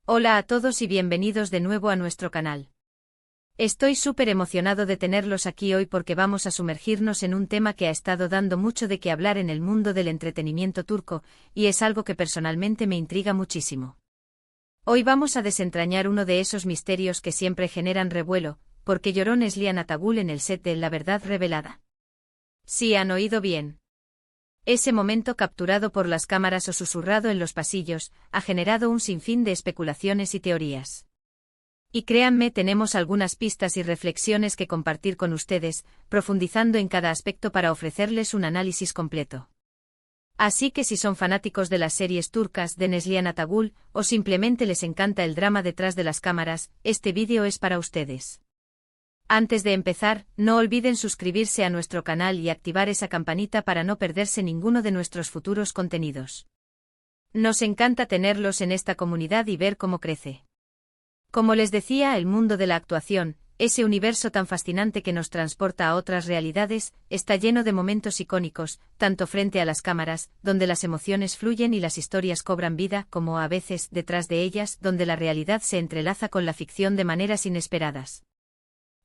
Hola a todos y bienvenidos de nuevo a nuestro canal. Estoy súper emocionado de tenerlos aquí hoy porque vamos a sumergirnos en un tema que ha estado dando mucho de qué hablar en el mundo del entretenimiento turco, y es algo que personalmente me intriga muchísimo. Hoy vamos a desentrañar uno de esos misterios que siempre generan revuelo, porque lloró Neslihan Atagul en el set de La Verdad Revelada. Sí, han oído bien. Ese momento capturado por las cámaras o susurrado en los pasillos, ha generado un sinfín de especulaciones y teorías. Y créanme, tenemos algunas pistas y reflexiones que compartir con ustedes, profundizando en cada aspecto para ofrecerles un análisis completo. Así que si son fanáticos de las series turcas de Neslihan Atagul, o simplemente les encanta el drama detrás de las cámaras, este vídeo es para ustedes. Antes de empezar, no olviden suscribirse a nuestro canal y activar esa campanita para no perderse ninguno de nuestros futuros contenidos. Nos encanta tenerlos en esta comunidad y ver cómo crece. Como les decía, el mundo de la actuación, ese universo tan fascinante que nos transporta a otras realidades, está lleno de momentos icónicos, tanto frente a las cámaras, donde las emociones fluyen y las historias cobran vida, como a veces, detrás de ellas, donde la realidad se entrelaza con la ficción de maneras inesperadas.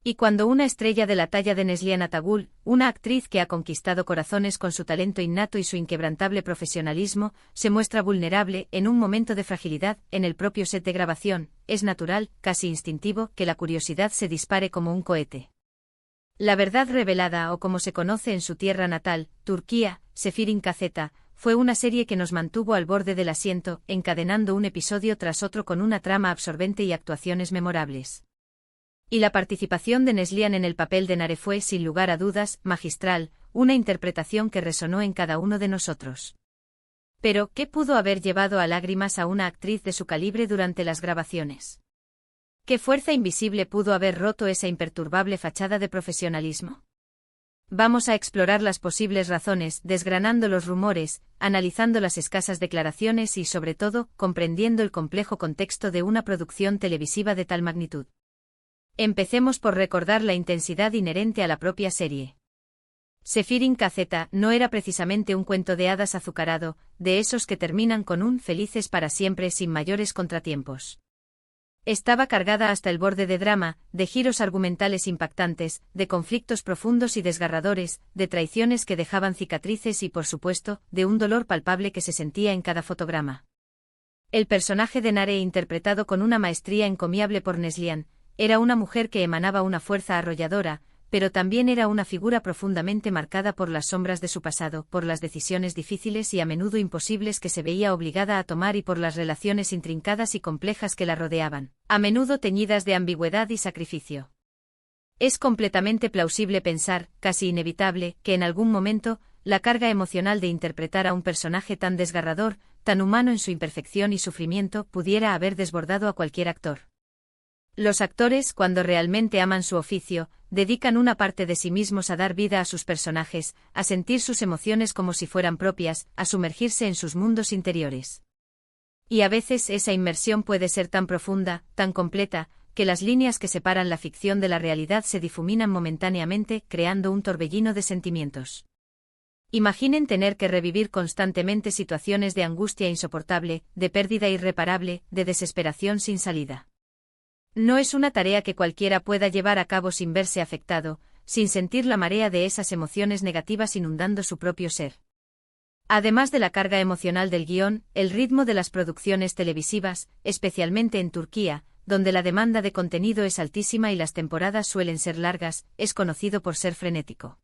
Y cuando una estrella de la talla de Neslihan Atagul, una actriz que ha conquistado corazones con su talento innato y su inquebrantable profesionalismo, se muestra vulnerable en un momento de fragilidad en el propio set de grabación, es natural, casi instintivo, que la curiosidad se dispare como un cohete. La Verdad Revelada, o como se conoce en su tierra natal, Turquía, Sefirin Kazeta, fue una serie que nos mantuvo al borde del asiento, encadenando un episodio tras otro con una trama absorbente y actuaciones memorables. Y la participación de Neslihan en el papel de Nare fue, sin lugar a dudas, magistral, una interpretación que resonó en cada uno de nosotros. Pero, ¿qué pudo haber llevado a lágrimas a una actriz de su calibre durante las grabaciones? ¿Qué fuerza invisible pudo haber roto esa imperturbable fachada de profesionalismo? Vamos a explorar las posibles razones, desgranando los rumores, analizando las escasas declaraciones y, sobre todo, comprendiendo el complejo contexto de una producción televisiva de tal magnitud. Empecemos por recordar la intensidad inherente a la propia serie. Sefirin Kazeta no era precisamente un cuento de hadas azucarado, de esos que terminan con un felices para siempre sin mayores contratiempos. Estaba cargada hasta el borde de drama, de giros argumentales impactantes, de conflictos profundos y desgarradores, de traiciones que dejaban cicatrices y, por supuesto, de un dolor palpable que se sentía en cada fotograma. El personaje de Nare, interpretado con una maestría encomiable por Neslihan, era una mujer que emanaba una fuerza arrolladora, pero también era una figura profundamente marcada por las sombras de su pasado, por las decisiones difíciles y a menudo imposibles que se veía obligada a tomar y por las relaciones intrincadas y complejas que la rodeaban, a menudo teñidas de ambigüedad y sacrificio. Es completamente plausible pensar, casi inevitable, que en algún momento, la carga emocional de interpretar a un personaje tan desgarrador, tan humano en su imperfección y sufrimiento, pudiera haber desbordado a cualquier actor. Los actores, cuando realmente aman su oficio, dedican una parte de sí mismos a dar vida a sus personajes, a sentir sus emociones como si fueran propias, a sumergirse en sus mundos interiores. Y a veces esa inmersión puede ser tan profunda, tan completa, que las líneas que separan la ficción de la realidad se difuminan momentáneamente, creando un torbellino de sentimientos. Imaginen tener que revivir constantemente situaciones de angustia insoportable, de pérdida irreparable, de desesperación sin salida. No es una tarea que cualquiera pueda llevar a cabo sin verse afectado, sin sentir la marea de esas emociones negativas inundando su propio ser. Además de la carga emocional del guión, el ritmo de las producciones televisivas, especialmente en Turquía, donde la demanda de contenido es altísima y las temporadas suelen ser largas, es conocido por ser frenético.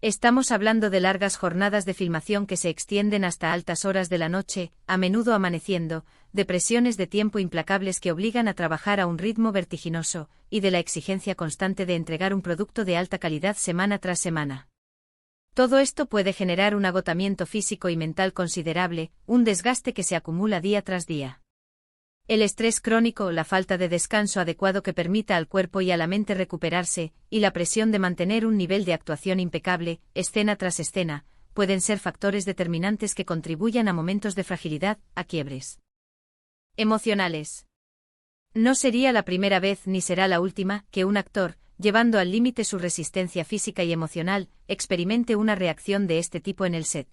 Estamos hablando de largas jornadas de filmación que se extienden hasta altas horas de la noche, a menudo amaneciendo, de presiones de tiempo implacables que obligan a trabajar a un ritmo vertiginoso, y de la exigencia constante de entregar un producto de alta calidad semana tras semana. Todo esto puede generar un agotamiento físico y mental considerable, un desgaste que se acumula día tras día. El estrés crónico, la falta de descanso adecuado que permita al cuerpo y a la mente recuperarse, y la presión de mantener un nivel de actuación impecable, escena tras escena, pueden ser factores determinantes que contribuyan a momentos de fragilidad, a quiebres emocionales. No sería la primera vez ni será la última que un actor, llevando al límite su resistencia física y emocional, experimente una reacción de este tipo en el set.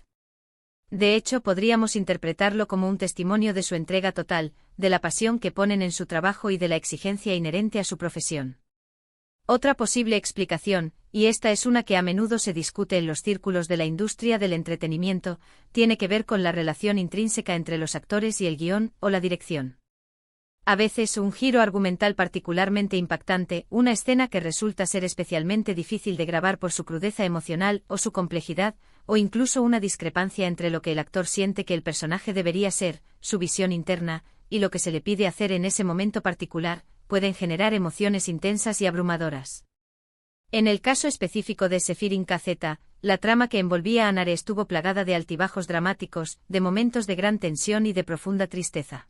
De hecho, podríamos interpretarlo como un testimonio de su entrega total, de la pasión que ponen en su trabajo y de la exigencia inherente a su profesión. Otra posible explicación, y esta es una que a menudo se discute en los círculos de la industria del entretenimiento, tiene que ver con la relación intrínseca entre los actores y el guión o la dirección. A veces un giro argumental particularmente impactante, una escena que resulta ser especialmente difícil de grabar por su crudeza emocional o su complejidad, o incluso una discrepancia entre lo que el actor siente que el personaje debería ser, su visión interna, y lo que se le pide hacer en ese momento particular, pueden generar emociones intensas y abrumadoras. En el caso específico de Sefirin KZ, la trama que envolvía a Nare estuvo plagada de altibajos dramáticos, de momentos de gran tensión y de profunda tristeza.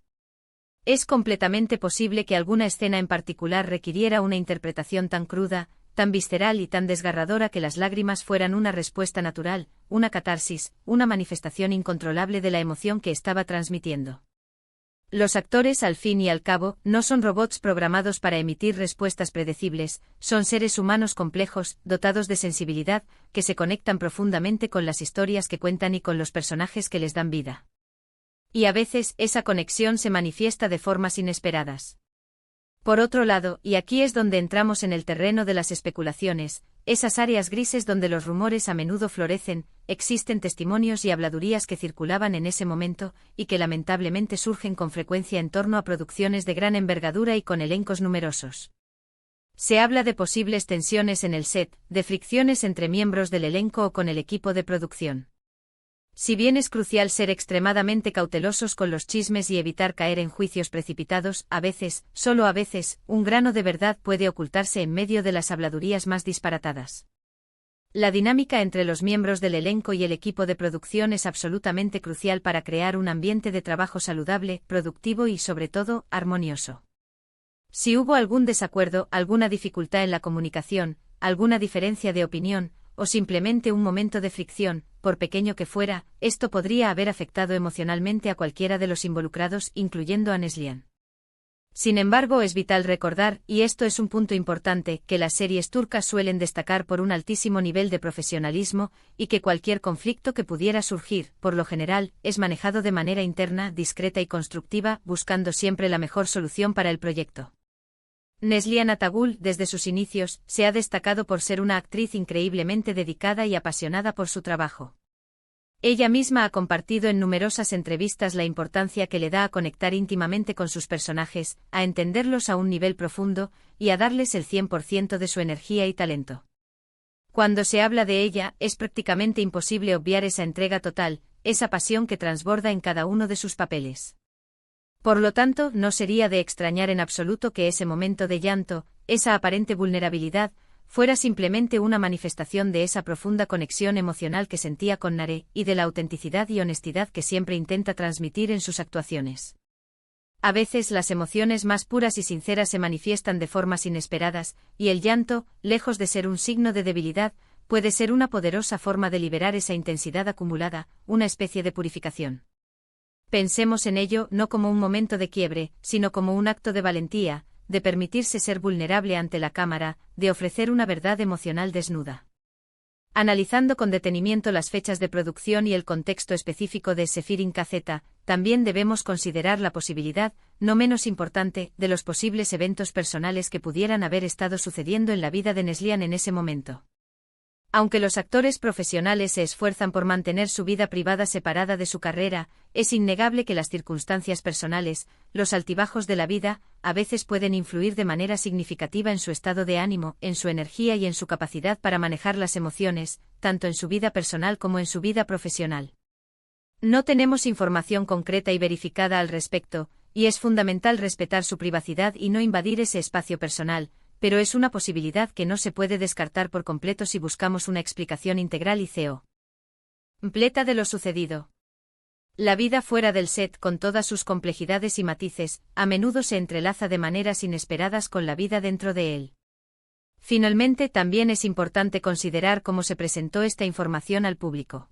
Es completamente posible que alguna escena en particular requiriera una interpretación tan cruda, tan visceral y tan desgarradora que las lágrimas fueran una respuesta natural, una catarsis, una manifestación incontrolable de la emoción que estaba transmitiendo. Los actores, al fin y al cabo, no son robots programados para emitir respuestas predecibles, son seres humanos complejos, dotados de sensibilidad, que se conectan profundamente con las historias que cuentan y con los personajes que les dan vida. Y a veces esa conexión se manifiesta de formas inesperadas. Por otro lado, y aquí es donde entramos en el terreno de las especulaciones, esas áreas grises donde los rumores a menudo florecen, existen testimonios y habladurías que circulaban en ese momento, y que lamentablemente surgen con frecuencia en torno a producciones de gran envergadura y con elencos numerosos. Se habla de posibles tensiones en el set, de fricciones entre miembros del elenco o con el equipo de producción. Si bien es crucial ser extremadamente cautelosos con los chismes y evitar caer en juicios precipitados, a veces, solo a veces, un grano de verdad puede ocultarse en medio de las habladurías más disparatadas. La dinámica entre los miembros del elenco y el equipo de producción es absolutamente crucial para crear un ambiente de trabajo saludable, productivo y, sobre todo, armonioso. Si hubo algún desacuerdo, alguna dificultad en la comunicación, alguna diferencia de opinión, o simplemente un momento de fricción, por pequeño que fuera, esto podría haber afectado emocionalmente a cualquiera de los involucrados, incluyendo a Neslihan. Sin embargo, es vital recordar, y esto es un punto importante, que las series turcas suelen destacar por un altísimo nivel de profesionalismo, y que cualquier conflicto que pudiera surgir, por lo general, es manejado de manera interna, discreta y constructiva, buscando siempre la mejor solución para el proyecto. Neslihan Atagul, desde sus inicios, se ha destacado por ser una actriz increíblemente dedicada y apasionada por su trabajo. Ella misma ha compartido en numerosas entrevistas la importancia que le da a conectar íntimamente con sus personajes, a entenderlos a un nivel profundo, y a darles el 100% de su energía y talento. Cuando se habla de ella, es prácticamente imposible obviar esa entrega total, esa pasión que transborda en cada uno de sus papeles. Por lo tanto, no sería de extrañar en absoluto que ese momento de llanto, esa aparente vulnerabilidad, fuera simplemente una manifestación de esa profunda conexión emocional que sentía con Nare, y de la autenticidad y honestidad que siempre intenta transmitir en sus actuaciones. A veces las emociones más puras y sinceras se manifiestan de formas inesperadas, y el llanto, lejos de ser un signo de debilidad, puede ser una poderosa forma de liberar esa intensidad acumulada, una especie de purificación. Pensemos en ello no como un momento de quiebre, sino como un acto de valentía, de permitirse ser vulnerable ante la cámara, de ofrecer una verdad emocional desnuda. Analizando con detenimiento las fechas de producción y el contexto específico de Sefirin KZ, también debemos considerar la posibilidad, no menos importante, de los posibles eventos personales que pudieran haber estado sucediendo en la vida de Neslihan en ese momento. Aunque los actores profesionales se esfuerzan por mantener su vida privada separada de su carrera, es innegable que las circunstancias personales, los altibajos de la vida, a veces pueden influir de manera significativa en su estado de ánimo, en su energía y en su capacidad para manejar las emociones, tanto en su vida personal como en su vida profesional. No tenemos información concreta y verificada al respecto, y es fundamental respetar su privacidad y no invadir ese espacio personal, pero es una posibilidad que no se puede descartar por completo si buscamos una explicación integral y completa de lo sucedido. La vida fuera del set, con todas sus complejidades y matices, a menudo se entrelaza de maneras inesperadas con la vida dentro de él. Finalmente, también es importante considerar cómo se presentó esta información al público.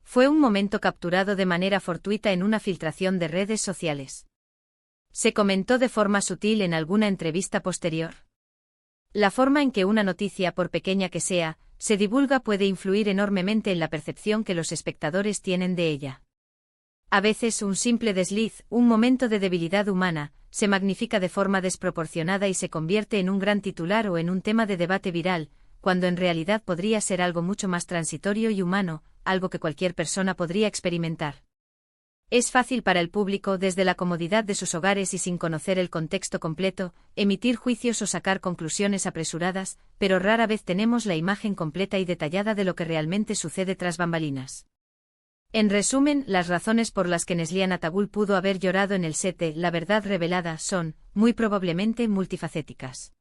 Fue un momento capturado de manera fortuita en una filtración de redes sociales. ¿Se comentó de forma sutil en alguna entrevista posterior? La forma en que una noticia, por pequeña que sea, se divulga puede influir enormemente en la percepción que los espectadores tienen de ella. A veces un simple desliz, un momento de debilidad humana, se magnifica de forma desproporcionada y se convierte en un gran titular o en un tema de debate viral, cuando en realidad podría ser algo mucho más transitorio y humano, algo que cualquier persona podría experimentar. Es fácil para el público, desde la comodidad de sus hogares y sin conocer el contexto completo, emitir juicios o sacar conclusiones apresuradas, pero rara vez tenemos la imagen completa y detallada de lo que realmente sucede tras bambalinas. En resumen, las razones por las que Neslihan Atagul pudo haber llorado en el set de La verdad revelada son, muy probablemente, multifacéticas.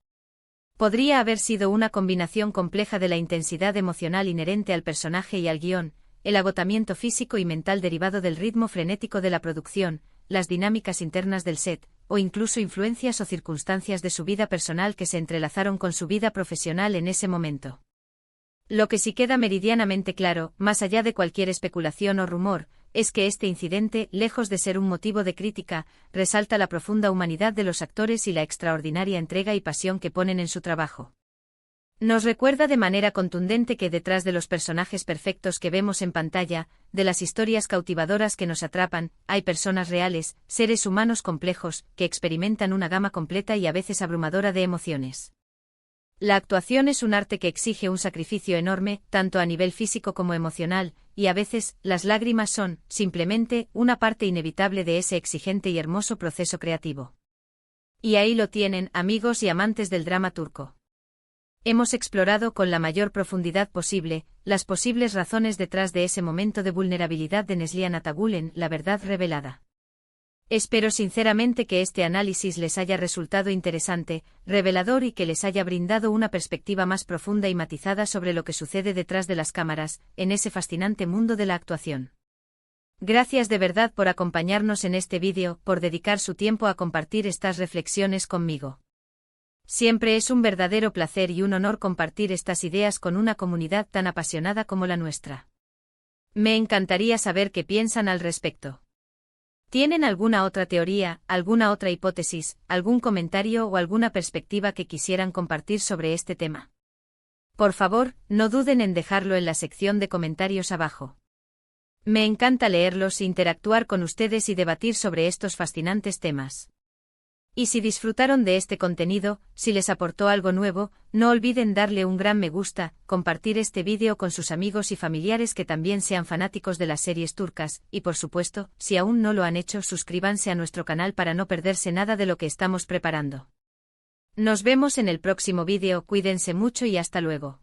Podría haber sido una combinación compleja de la intensidad emocional inherente al personaje y al guión, el agotamiento físico y mental derivado del ritmo frenético de la producción, las dinámicas internas del set, o incluso influencias o circunstancias de su vida personal que se entrelazaron con su vida profesional en ese momento. Lo que sí queda meridianamente claro, más allá de cualquier especulación o rumor, es que este incidente, lejos de ser un motivo de crítica, resalta la profunda humanidad de los actores y la extraordinaria entrega y pasión que ponen en su trabajo. Nos recuerda de manera contundente que detrás de los personajes perfectos que vemos en pantalla, de las historias cautivadoras que nos atrapan, hay personas reales, seres humanos complejos, que experimentan una gama completa y a veces abrumadora de emociones. La actuación es un arte que exige un sacrificio enorme, tanto a nivel físico como emocional, y a veces, las lágrimas son, simplemente, una parte inevitable de ese exigente y hermoso proceso creativo. Y ahí lo tienen, amigos y amantes del drama turco. Hemos explorado con la mayor profundidad posible, las posibles razones detrás de ese momento de vulnerabilidad de Neslihan Atagul en La verdad revelada. Espero sinceramente que este análisis les haya resultado interesante, revelador y que les haya brindado una perspectiva más profunda y matizada sobre lo que sucede detrás de las cámaras, en ese fascinante mundo de la actuación. Gracias de verdad por acompañarnos en este vídeo, por dedicar su tiempo a compartir estas reflexiones conmigo. Siempre es un verdadero placer y un honor compartir estas ideas con una comunidad tan apasionada como la nuestra. Me encantaría saber qué piensan al respecto. ¿Tienen alguna otra teoría, alguna otra hipótesis, algún comentario o alguna perspectiva que quisieran compartir sobre este tema? Por favor, no duden en dejarlo en la sección de comentarios abajo. Me encanta leerlos, interactuar con ustedes y debatir sobre estos fascinantes temas. Y si disfrutaron de este contenido, si les aportó algo nuevo, no olviden darle un gran me gusta, compartir este vídeo con sus amigos y familiares que también sean fanáticos de las series turcas, y por supuesto, si aún no lo han hecho, suscríbanse a nuestro canal para no perderse nada de lo que estamos preparando. Nos vemos en el próximo vídeo, cuídense mucho y hasta luego.